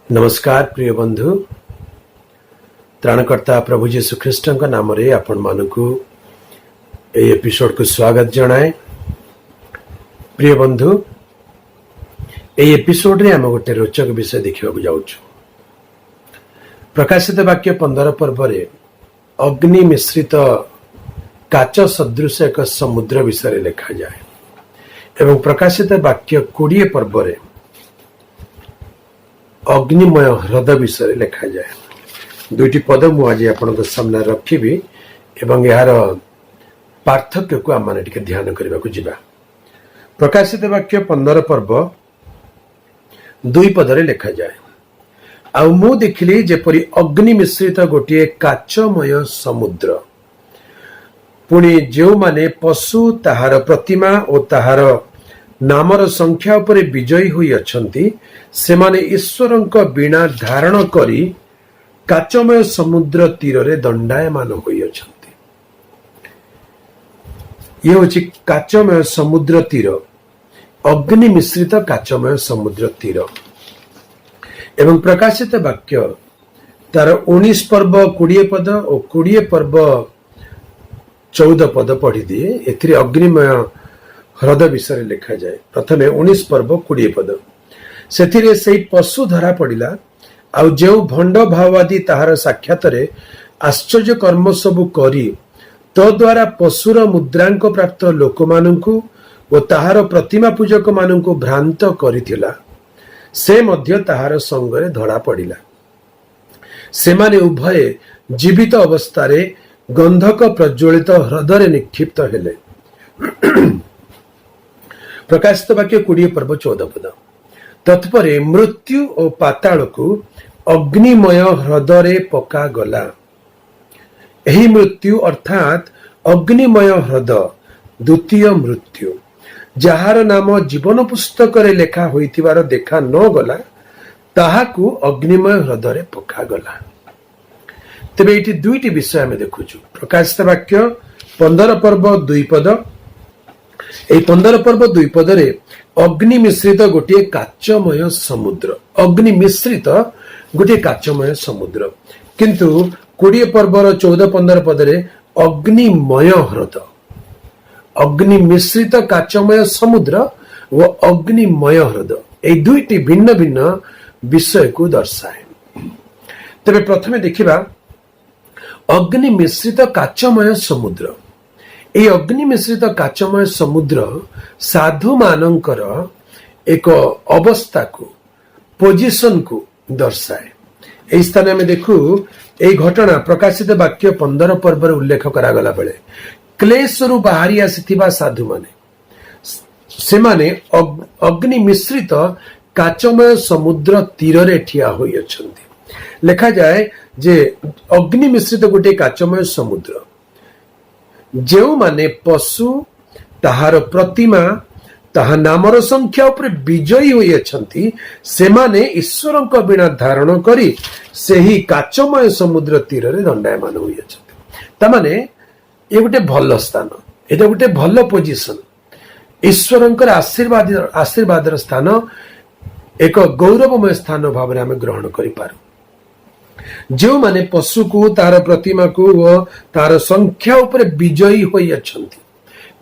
नमस्कार प्रिय बंधु त्राणकर्ता प्रभु जीशु ख्रीष्ट नाम रे आपण मानकु ए एपिसोड को स्वागत जनाए। प्रिय बंधु ए एपिसोड रे हम गोटे रोचक विषय देखा जाऊँ। प्रकाशित वाक्य 15 पर्व रे अग्नि मिश्रित काच सदृश एक समुद्र विषय लिखा जाए एवं प्रकाशित वाक्य 20 पर्व रे अग्निमय ह्रद विषय लिखा जाए। दुईटी पद मुझे आपन सामने रखी एवं यार पार्थक्य को आम मैंने ध्यान करने को जीवा। प्रकाशित वाक्य 15 पर्व 2 पदरे लिखा जाए। आउ मु देखिली जेपरी अग्नि मिश्रित गोटे काचमय समुद्र, पुणी जो माने पशु ताहार प्रतिमा और ताहार नामर संख्या उपरे विजयी हुई अछंती सेमाने ईश्वरंक बीणा धारण करी काचमय समुद्र तीर रे दंडायमान हुई अछंती। ये होची काचमय समुद्र तीर, अग्नि मिश्रित काचमय समुद्र तीर। एवं प्रकाशित वाक्य तार 19 पर्व 20 पद और 20 पर्व 14 पद पढ़ी दिए। एथिरे अग्निमय ह्रद विषय लिखा जाए। प्रथमे 19 पर्व 20 पद सेथिरे सेई पशु धरा पड़िला आउ जेउ भंड भाववादी ताहार साक्षात रे आश्चर्य कर्म सबु करी तो द्वारा पशुर मुद्रांक प्राप्त लोक माननकु ओ ताहार प्रतिमा पूजक माननकु भ्रांत करिथिला, से मध्य ताहार संगरे धरा पड़िला। सेमाने उभय जीवित अवस्था रे गंधक प्रज्वलित ह्रदरे निक्षिप्त हेले। प्रकाशित वाक्य 20 पर्व 14 पद तत्परे मृत्यु और पाताल को अग्निमय ह्रदरे पका गला। यही मृत्यु अर्थात अग्निमय ह्रद द्वितीय मृत्यु जहार नाम जीवन पुस्तक रे लेखा होइतिबार देखा न गला ताहाकू अग्निमय ह्रदरे पका गला। तेबे एटी दुईटी विषय आमे देखुछु। प्रकाशित वाक्य 15 पर्व 2 पद, 15 पर्व 2 पदरे अग्नि मिश्रित गोटे काचमय समुद्र, अग्नि मिश्रित गोटे काचमय समुद्र, किंतु 20 पर्वर 14-15 पदरे अग्निमय ह्रद, अग्नि मिश्रित काचमय समुद्र व अग्निमय ह्रद ए दुईटी भिन्न भिन्न विषय को दर्शाए। तेरे प्रथमे देखिबा अग्नि मिश्रित काचमय समुद्र। ए अग्नि मिश्रित काचमय समुद्र साधु मानकर एक अवस्था को, पोजिशन को दर्शाए। ए स्थान में देखू ए घटना प्रकाशित वाक्य 15 पर्व उल्लेख करागला बेले क्लेशरु बाहरी आसीथिबा साधु माने से माने अग्नि मिश्रित काचमय समुद्र तीर रे ठिया होई अछंती। लिखा जाए जे अग्नि मिश्रित गोटे काचमय समुद्र जो माने पशु ताहार प्रतिमा ताहा नामर संख्या उपरे विजयी होई अछंती सेमाने ईश्वरंक बिना धारण करी सेही काचमय समुद्र तीर रे दंडायमान होई अछंती। तामाने ये गोटे भल स्थान, एटा गोटे भल पोजिशन, ईश्वरंकर आशीर्वाद स्थान, एक गौरवमय स्थान भाव में आम ग्रहण करि पारू। जो माने पशु को तार प्रतिमा को व तार संख्या उपरे विजयी होई अछंती,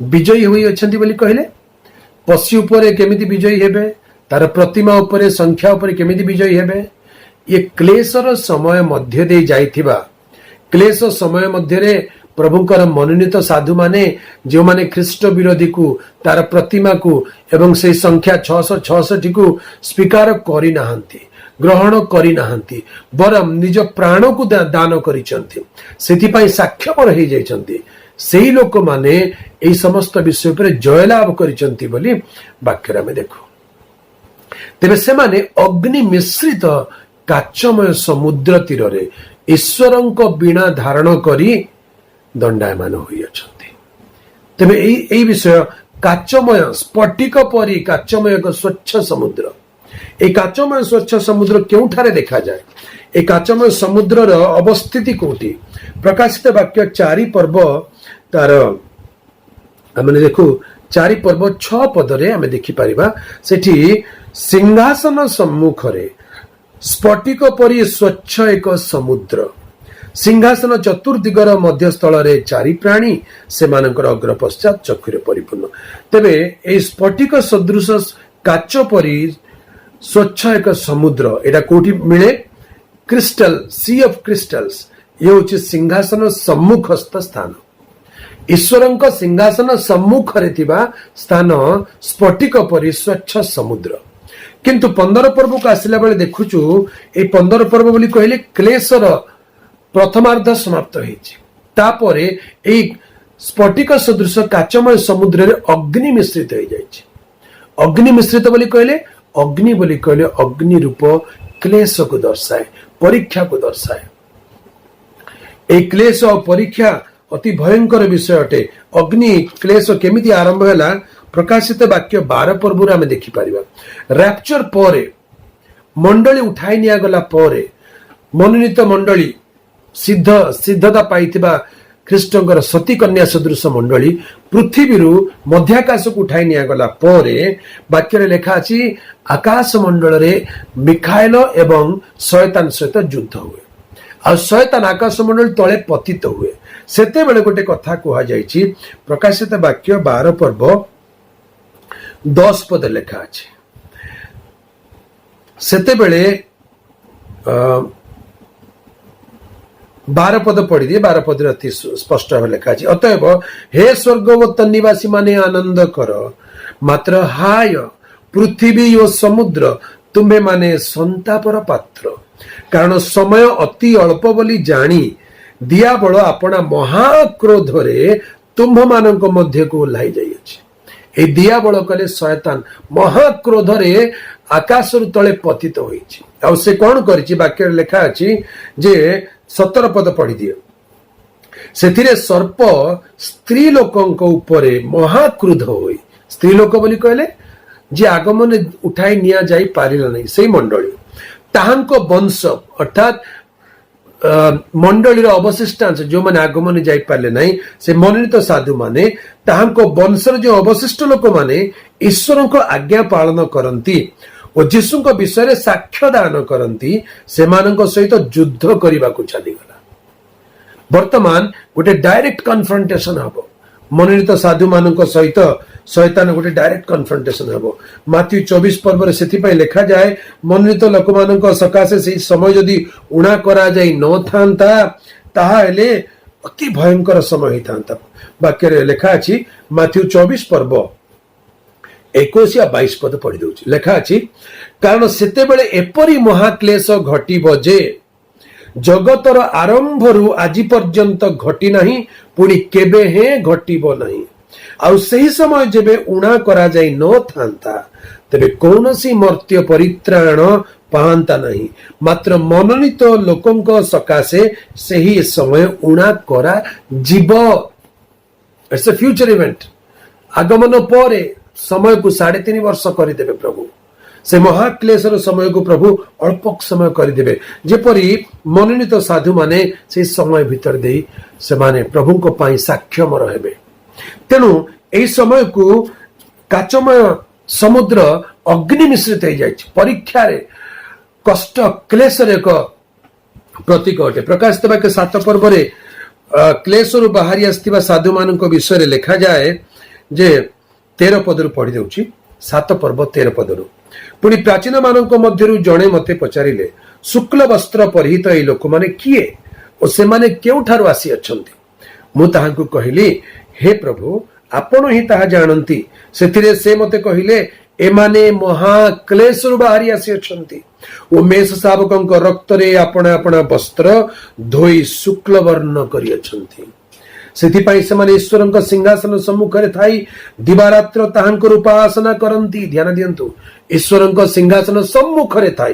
विजयी होई अछंती बोली कहले पशु उपरे केमिति विजयी हेबे, तार प्रतिमा उपरे संख्या उपरे केमिति विजयी हेबे। ये क्लेशर समय मध्य दे जाइथिबा, क्लेश समय मध्य रे प्रभुंकर मनोनीत साधु माने जो माने ख्रीष्ट विरोधी को तार प्रतिमा को एवं से संख्या 666 को स्वीकार करि नाहंती, ग्रहण करि नाहंती, बरम निज प्राण को दान करिसंती, सेति साक्षर हो जाइछंती। सेही लोक माने एई समस्त विषय पर जयलाभ करिसंती बोली वाक्य में देखो। तेबे से माने अग्नि मिश्रित काचमय समुद्र तीर रे ईश्वरंक बीणा धारण करी दंडायमान होई अछंती। तेबे एई विषय काचमय स्फटिक परी काचमय एक स्वच्छ समुद्र, ए काचमय स्वच्छ समुद्र केउठारे देखा जाए? ए काचमय समुद्र अवस्थिति कोठी? प्रकाशित वाक्य 4 पर्व तार आमे देखू 4 पर्व 6 पदरे आमे देखि परिबा सेठी सिंहासन सम्मुखरे स्फटिक परि स्वच्छ एक समुद्र सिंहासन चतुर्दिगर मध्यस्थल चारि प्राणी से अग्र पश्चात चक्षुरे परिपूर्ण। तेबे ए स्फटिक सदृश काच परि स्वच्छ एक समुद्र एटा कोठी मिले? Crystal, sea of crystals. ये होची सिंहासन सम्मुखस्थ स्थान। ईश्वरंक सिंहासन सम्मुख रे थिबा स्थान स्फटिक परि स्वच्छ समुद्र। किंतु 15 पर्व को आसिला बेले देखुचु ए 15 पर्व बोली कहले क्लेशर प्रथमार्ध समाप्त होईछि। तापरे ए स्फटिक सदृश काचमय समुद्र रे अग्नि मिश्रित हो जाइछि। अग्नि मिश्रित बोली कहले अग्नि रूप क्लेश को दर्शाए, परीक्षा को दर्शाए। ए क्लेश और परीक्षा अति भयंकर विषय अटे। अग्नि क्लेश केमिति आरंभ हैला प्रकाशित वाक्य 12 पर्व आम देखिपर। रैप्चर पर मंडली उठाई निया गला परे मनोनीत मंडली सिद्धता पाइथिबा ख्रीष्टंकर सती कन्या सदृश मंडली पृथ्वी मध्याकाश को उठाई निया गला परे वाक्य रे लेखा अछि आकाश मंडल रे मिखाएल एवं शैतान सहित युद्ध हुए। आ शैतान आकाश मंडल तले पतित हुए। सेते बेले गोटे कथा कहा जाइछि प्रकाशित वाक्य 12 पर्व 10 पद लेखा अछि। सेते बेले 12 पद पढ़ी दिए। 12 पद अति स्पष्ट भाव लिखा अछि। अतएव हे स्वर्ग व तन्निवासी माने आनंद कर, मात्र हाय पृथ्वी और समुद्र तुम्हें माने संतापर पात्र, कारण समय अति अल्प बोली जानी दियाबल अपना महाक्रोध रे तुम्भ मानक मध्य को ओह्लाई जाइछि। ए दियाबल कले शैतान महाक्रोध रे आकाश तले पतित होइछि। आ से कोन करिछि वाक्य लेखा अछि जे 17 पद पढ़ी दिए। सेथिरे सर्प स्त्री लोकंक उपरे महाक्रोध होई। स्त्री लोक बोली कहले जे आगमन उठाई निया जाई पारिला नहीं सेही मंडली ताहांक वंश अर्थात मंडली अवशिष्टांश जो माने आगमन जाई पारले नहीं से मनोनीत साधु माने ताहांक वंशर जो अवशिष्ट लोक माने ईश्वरक आज्ञा पालन करंती और जीशुक विषय साक्ष्य दान करंती सेमानक सहित युद्ध करने को चलीगला। वर्तमान गोटे डायरेक्ट कन्फ्रंटेशन हम मनोनीत साधु मानक सहित शैतान गोटे डायरेक्ट कन्फ्रंटेशन हम। माथ्यू 24 पर्व से लिखा जाए मनोनीत लोक मानक सकाशे से समय जदि उणा करा जाई न थांता ताहाले अति भयंकर समय होता। वाक्य लेखा अछि माथ्यू 24 पर्व 21 आ 22 पद पढ़ी दउछि। लेखा अछि कारण सेते बेले एपरी महाक्लेश घटिब जे जगतर आरंभरू आज पर्यंत घटी नहीं पुणी केबे हे घटिब नहीं। आउ सही समय जेबे उणा करा जाई न थांता तबे कौनसी मर्त्य परित्राण पांता नहीं, मात्र मनोनीत लोकंक सकाशे सही समय उणा करा जीव। It's a future event. आगमन परे समय को 3.5 वर्ष करदेवे प्रभु। से महाक्लेशर समय को प्रभु अल्प समय करदेवे जेपरी मनोनीत साधु माने से समय भितर दे से माने प्रभु को पाई साक्षम रहे। तेणु एई समय को काचमय समुद्र अग्नि मिश्रित हो जाए परीक्षा रे कष्ट क्लेशर एक प्रतीक अटे। प्रकाशित वाक्य 7 पर्व रे क्लेशरु बाहरी आस्थिबा साधु मानक विषय लिखा जाए जे 13 पदरु पढ़ी देउछि। 7 पर्व 13 पदरु पुणी प्राचीन मानक मध्यरु जणे मते पचारिले शुक्ल वस्त्र परिहित ए लोक माने किए ओ से माने केउठारु आसी अछंती। मु ताहांकु कहिली हे प्रभु आपण ही ताहा जानंती। सेथिरे से मते कहिले एमाने महाक्लेशरु बाहरी आसी अछंती ओ मेष शावकंक रक्त रे आपण आपण वस्त्र धोई शुक्ल वर्ण करि अछंती। सेथिपाई सेमाने ईश्वरंक सिंहासन सम्मुखरे थाई दिवारात्र ताहांकर उपासना करंती। ध्यान दियंतु ईश्वरंक सिंहासन सम्मुखरे थाई,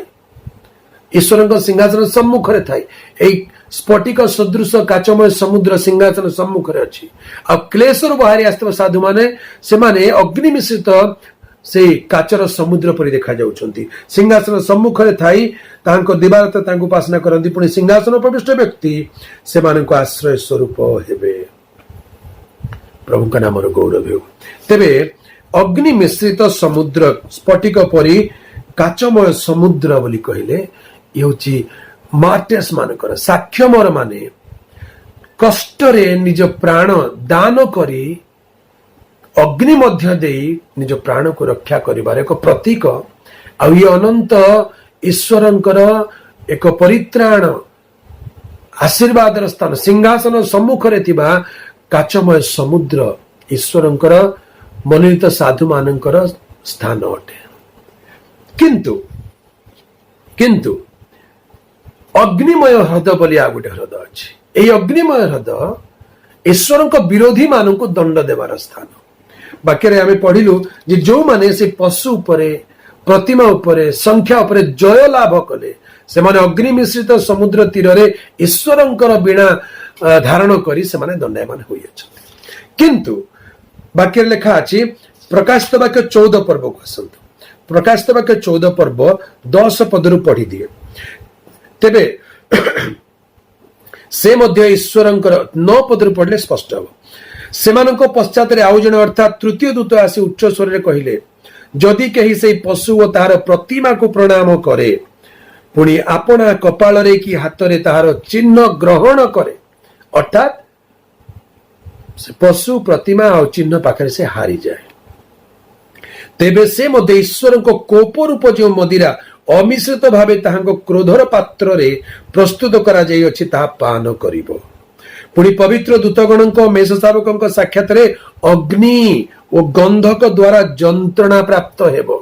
ईश्वरंक सिंहासन सम्मुखरे थाई एई स्फटिक सदृश काचमय समुद्र सिंहासन सम्मुखरे अछि। आ क्लेशर बाहरी आस्तव साधु माने सेमाने अग्नि मिश्रित से काचर समुद्र परि देखा जाउछंती। सिंहासन सम्मुखरे थाई तांको दिवारात्र तांको उपासना करंती। पुणी सिंहासन प्रविष्ट व्यक्ति सेमानक आश्रय स्वरूप हेबे। प्रभु का नाम गौरव हो। तेबे अग्नि मिश्रित समुद्र स्फटिक परि काचमय समुद्र बोली कहले ये हूँ मार्टेस मानकर साक्षमर माने कष्टरे निज प्राण दान करी अग्नि मध्य देई निज प्राण को रक्षा करिवार एक प्रतीक आ ये अनंत ईश्वरंकर एक परित्राण आशीर्वाद स्थान सिंहासन सम्मुख रे थिबा काचमय समुद्र ईश्वरंकर मनोनीत साधु मानकर स्थान अटे। किंतु किंतु अग्निमय ह्रद बोली आ गोटे ह्रद अच्छी। এই ଅଗ୍ନିମୟ ହ୍ରଦ ଈଶ୍ୱରଙ୍କ ବିରୋଧୀ ମାନଙ୍କୁ ଦଣ୍ଡ ଦେବାର ସ୍ଥାନ। ବାକ୍ୟରେ ଆମେ ପଢିଲୁ ଯେ ଯୋଉମାନେ ସେ ପଶୁ ଉପରେ ପ୍ରତିମା ଉପରେ ସଂଖ୍ୟା ଉପରେ ଜୟ ଲାଭ କଲେ ସେମାନେ ଅଗ୍ନି ମିଶ୍ରିତ ସମୁଦ୍ର ତୀରରେ ଈଶ୍ୱରଙ୍କର ବୀଣା ଧାରଣ କରି ସେମାନେ ଦଣ୍ଡାୟମାନ ହୋଇଅଛନ୍ତି। କିନ୍ତୁ ବାକ୍ୟରେ ଲେଖା ଅଛି ପ୍ରକାଶିତ ବାକ୍ୟ 14 ପର୍ବକୁ ଆସନ୍ତୁ। ପ୍ରକାଶିତ ବାକ୍ୟ 14 ପର୍ବ 10 ପଦରୁ ପଢି ଦିଏ। ତେବେ से मध्य ईश्वरंकर 9 पदर पढ़ले स्पष्ट हम सेमानक पश्चात आउ जन अर्थात तृतीय दूत आसी उच्च स्वर रे कहिले जदि कहीं से पशु और तार प्रतिमा को प्रणाम करे पुणी आपना कपाल रे कि हाथ रे तार चिन्ह ग्रहण करे अर्थात से पशु प्रतिमा और चिन्ह पाखरे से हारी जाए तेबे से मध्य ईश्वर को कोप रूप जो मदिरा अमिश्रित भावे ताहांको क्रोधर पात्र रे प्रस्तुत करा जाई अछि ता पान करिवो। पुणी पवित्र दूतगणों मेष शावकों साक्षात रे अग्नि और गंधक द्वारा जंत्रणा प्राप्त हेबो।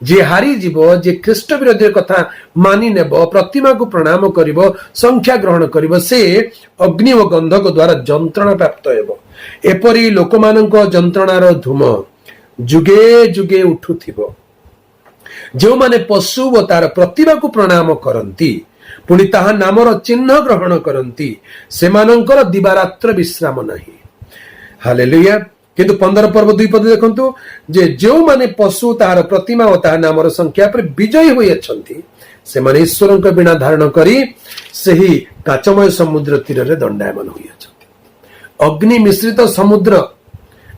जे हारी जीवो जे ख्रीष्ट विरोधी कथा मानि नेबो प्रतिमा को प्रणाम करिवो संख्या ग्रहण करिवो से अग्नि और गंधक द्वारा जंत्रणा प्राप्त हेबो। एपरि लोकमानंको जंत्रणार धूम जुगे जुगे उठुथिबो। जो माने पशु व तार प्रतिभा को प्रणाम करती पुणी ताहा नामर चिन्ह ग्रहण करती सेमानंकर दिवारात्र विश्राम नहीं। हालेलुया। किंतु 15 पर्व 2 पद देखंतु जे जो माने पशु तार प्रतिमा व ताहा नामर संख्या पर विजयी होई अछंती से माने ईश्वरंक बिना धारण करी सही काचमय समुद्र तीर रे दंडायमान होई अछंती। अग्नि मिश्रित समुद्र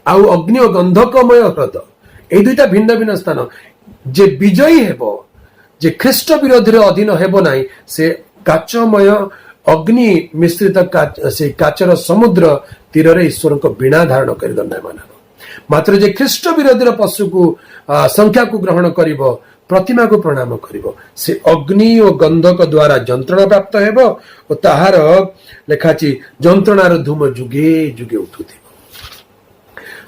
आउ अग्नि और गंधकमय ह्रद ए दुईटा भिन्न भिन्न स्थान जे विजयी हेबो जे ख्रीष्ट विरोधी अधीन हेबो नाही से काचमय अग्नि मिश्रित से काचर समुद्र तीर रे ईश्वर को बिना धारण कर दंडायमान हेबो। मात्र जे ख्रीष्ट विरोधी पशु को संख्या को ग्रहण करिवो प्रतिमा को प्रणाम करिवो से अग्नि और गंधक द्वारा जंत्रणा प्राप्त हेबो और ताहार लेखाची जंत्रणार धूम जुगे जुगे उठुथि।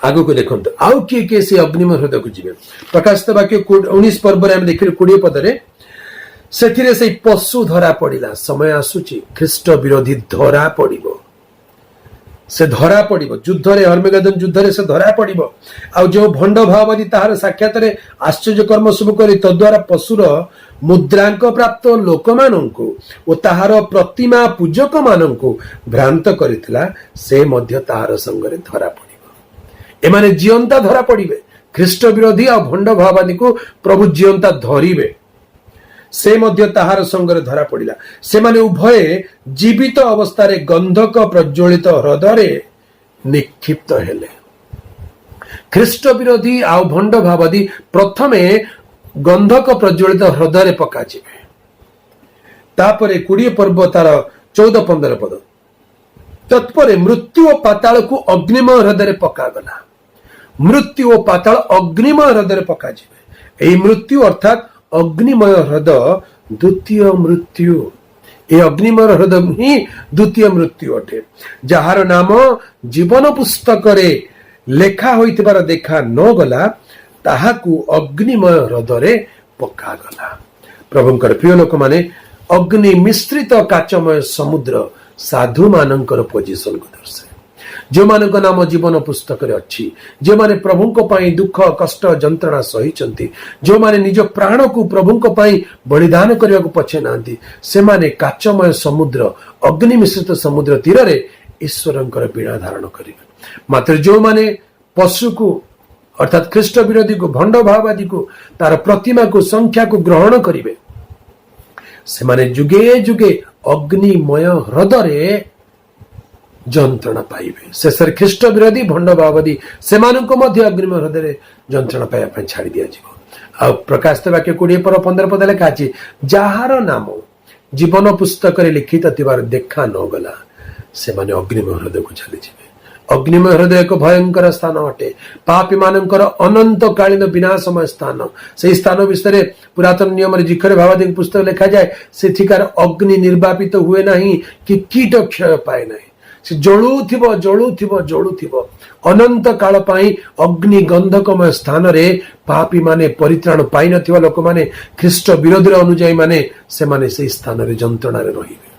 आगु को देखंतु आउ किए से अग्निमय हृदय को जीवे। प्रकाशित वाक्य 19 पर्व रे हम देखिले 20 पदरे सेथिरे से पशु धरा पड़िला समय आसुची ख्रीष्ट विरोधी धरा पड़िबो से धरा पड़िबो युद्ध रे हर्मेगदन युद्ध रे से धरा पड़िबो। आ जो भंड भाववादी ताहार साक्षात रे आश्चर्य कर्म सब करी तद्वारा पशुर मुद्रांक प्राप्त लोक माननकु ओ ताहार प्रतिमा पूजक माननकु भ्रांत करितला से मध्य ताहार संग रे धरा पड़िबो। एमाने जीवंता धरा पड़िबे ख्रीष्ट विरोधी और भंड भाववादी को प्रभु जीवंता धरिबे से मध्य ताहार संगरे धरा पड़िला। से माने उभय जीवित अवस्था रे गंधक प्रज्वलित हृदय निक्षिप्त हेले। ख्रीष्ट विरोधी आ भंड भाववादी प्रथमे गंधक प्रज्वलित हृदय पका जिवे तापरे 20 पर्व तार 14-15 पद तत्परे मृत्यु और पाताल को अग्निमय हृदय पका गला। मृत्यु और पाताल अग्निमय हृदय पका जिवे। एई मृत्यु अर्थात अग्निमय हृदय द्वितीय मृत्यु ए अग्निमय हृदय ही द्वितीय मृत्यु अटे जहार नाम जीवन पुस्तक रे लेखा होइतिबार देखा न गला ताहाकू अग्निमय हृदय पका गला। प्रभुंकर प्रिय लोक माने अग्नि मिश्रित काचमय समुद्र साधु मानकर पोजिशन को दर्शाए जो मानक नाम जीवन पुस्तक रे अच्छी जो माने प्रभु को पाई दुख कष्ट जंत्रणा सही जो माने निज प्राण को प्रभु को पाई बलिदान करने को पछे नांती से माने काचमय समुद्र अग्नि मिश्रित समुद्र तीर रे ईश्वरंकर बीणा धारण करिवे। मात्र जो माने पशु को अर्थात ख्रीष्ट विरोधी को भंड भाववादी को तार प्रतिमा को संख्या को ग्रहण करिवे से माने जुगे जुगे अग्निमय हृदय जंत्रणा पाइबे। शेषर ख्रीष्ट विरोधी भंड भाववादी सेमानंको मध्य अग्निमय हृदय जंत्रणा पाइबा छाड़ी दिया जिवो। आ प्रकाशित वाक्य 20:15 लिखा अछि, जार नाम जीवन पुस्तक लिखित थिबार देखा न गला से माने अग्निमय हृदय को चली जिवे। अग्निमय हृदय एक भयंकर स्थान अटे, पापी मानकर अनंत कालीन विनाशमय स्थान। से स्थान विषय पुरातन नियम जिखर भावादी पुस्तक लिखा जाए, सेठिकार अग्नि निर्वापित हुए नहीं कि कीट क्षय पाए नहीं। से जलुथिबो जलुथिबो जलुथिबो अनंत काल पाई अग्नि गंधकमय स्थान रे पापी माने परित्राण पाई नथिबा लोक माने ख्रीष्ट विरोधी अनुयायी माने से माने से स्थान रे जंत्रणा रे रहिबे।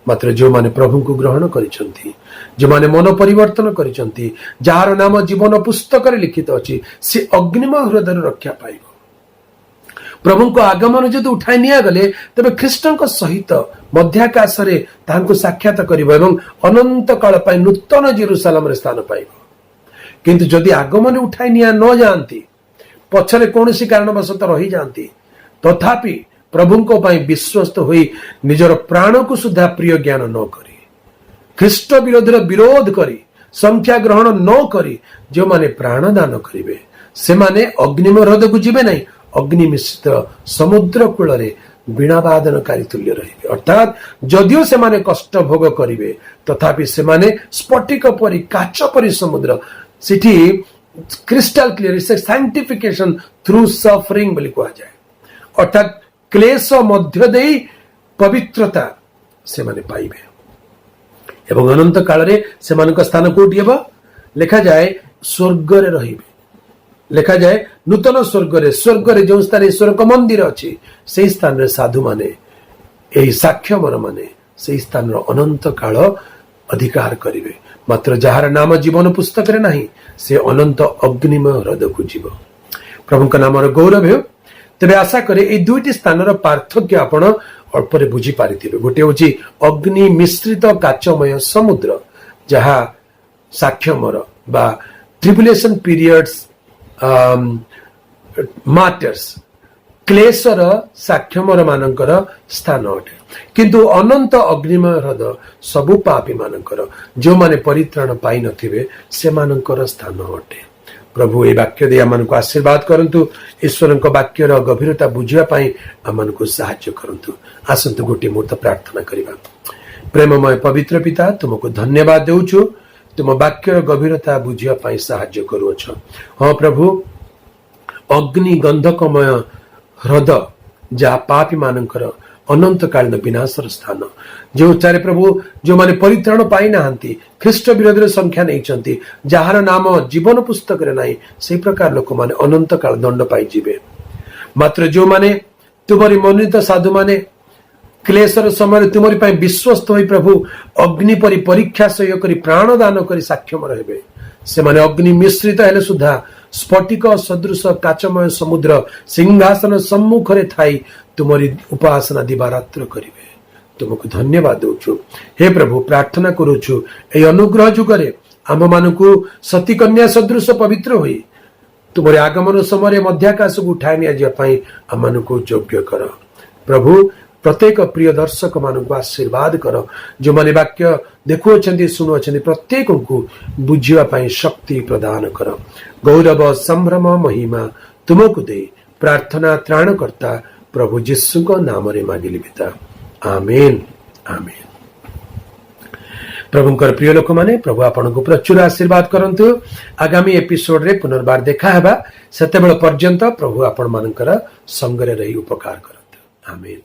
मात्र जो माने प्रभु को ग्रहण करिसंती, जो माने मन परिवर्तन करिसंती, जार नाम जीवन पुस्तक रे लिखित अछि, से अग्निमय हृदय रक्षा पाइबो। प्रभु को आगमन जदि उठाई निया गले तबे ख्रीष्टଙ୍କ सहित मध्याकाश रे तांको साक्षात करिबो एवं अनंत काल पाई नूतन जेरूसालेम रे स्थान पाइबो। किंतु जदि आगमन उठाई निया न जानती, पछरे कोनोसी कारणवशत रही जानती, तथापि प्रभुଙ୍କ ପାଇଁ विश्वस्त होई निजर प्राण को सुधा प्रिय ज्ञान न करी, ख्रीष्ट विरोधी विरोध करी, संख्या ग्रहण न करी जो माने प्राण दान करिवे से माने अग्निमय हृदय को जिबे नहीं, अग्नि मिश्रित समुद्र कूल रे वीणावादनकारी तुल्य रहिबे। अर्थात जदियो से माने कष्ट भोग करिवे तथापि से माने स्फटिक परि काच परि समुद्र, city crystal clear, it's sanctification through suffering बोली कहा जाए। अर्थात क्लेश मध्य देई पवित्रता से माने पाइबे एवं अनंत काल रे से मानक स्थान कोठी हेबो लिखा जाए स्वर्ग रे रहिबे। लिखा जाए नूतन स्वर्ग रे जो स्थान ईश्वर का मंदिर अच्छी से स्थान रे साधु माने यही साक्ष्यमर माने से स्थान अनंत काल अधिकार करिवे। मात्र जार नाम जीवन पुस्तक रे नहीं से अनंत अग्निमय हृदय को जीव। प्रभु का नाम गौरव हो। तेरे आशा करे ये दुईटी स्थान पार्थक्य आपण अल्प बुझी पारिथिबे। गोटे होची अग्नि मिश्रित काचमय समुद्र जहा साक्ष्यमर बा ट्रिब्युलेशन पीरियड्स मार्टर्स क्लेशर साक्ष्यमर मानकर स्थान अटे। किंतु अनंत अग्निमय हृदय सबु पापी मानकर जो माने परित्राण पाई नथिबे से मानकर स्थान अटे। प्रभु ए वाक्य दे आमन को आशीर्वाद करंतु, ईश्वर वाक्यर गभीरता बुझिया पाई आमन को सहायता करंतु। आसंतु गोटे मुहूर्त प्रार्थना करिबा। प्रेममय पवित्र पिता, तुमको धन्यवाद देउछु, तुम वाक्यर गभीरता बुझिया पाई सहायता करूछ। हाँ प्रभु, अग्नि गंधकमय हृदय जा पापी मानकर अनंत कालीन विनाशर स्थान, जो चारे प्रभु जो माने परित्राण पाई नाहंती, ख्रीष्ट विरोधी संख्या नहीं, जार नाम जीवन पुस्तक रे नहीं, से प्रकार लोक माने अनंत काल दंड पाई जीवे। मात्र जो माने तुमरी मनोनीत साधु माने क्लेशर समय तुमरी पाई विश्वस्त होई प्रभु अग्नि परि परीक्षा सह्य करी प्राण दान करी साक्ष्यम रहबे, से माने अग्नि मिश्रित हेले सुधा स्फटिक सदृश काचमय समुद्र सिंहासन सम्मुख रे थाई तुमरी उपासना दिवारात्र करिवे। तुमको धन्यवाद देउछु। हे प्रभु, प्रार्थना करूछु ए अनुग्रह जुगरे आम मानकु सती कन्या सदृश पवित्र होई तुमरे आगमन समय मध्याकाश को उठाई निया जिया पाई आम मानकु योग्य कर। प्रभु, प्रत्येक प्रिय दर्शक मानकु आशीर्वाद कर, जो माने वाक्य देखुअछन्ति सुनुअछन्ति प्रत्येक को बुझिया पाई शक्ति प्रदान कर। गौरव संभ्रम महिमा तुमको दे प्रार्थना त्राणकर्ता प्रभु जीशु को नाम रे मागिली पिता, आमेन आमेन। प्रभुंकर प्रिय लोक माने, प्रभु आपन को प्रचुर आशीर्वाद करंतु। आगामी एपिसोड रे पुनर्बार देखा हेबा, सेतेबेल पर्यंत प्रभु आपन मानकर संग रे रही उपकार करंतु। आमेन।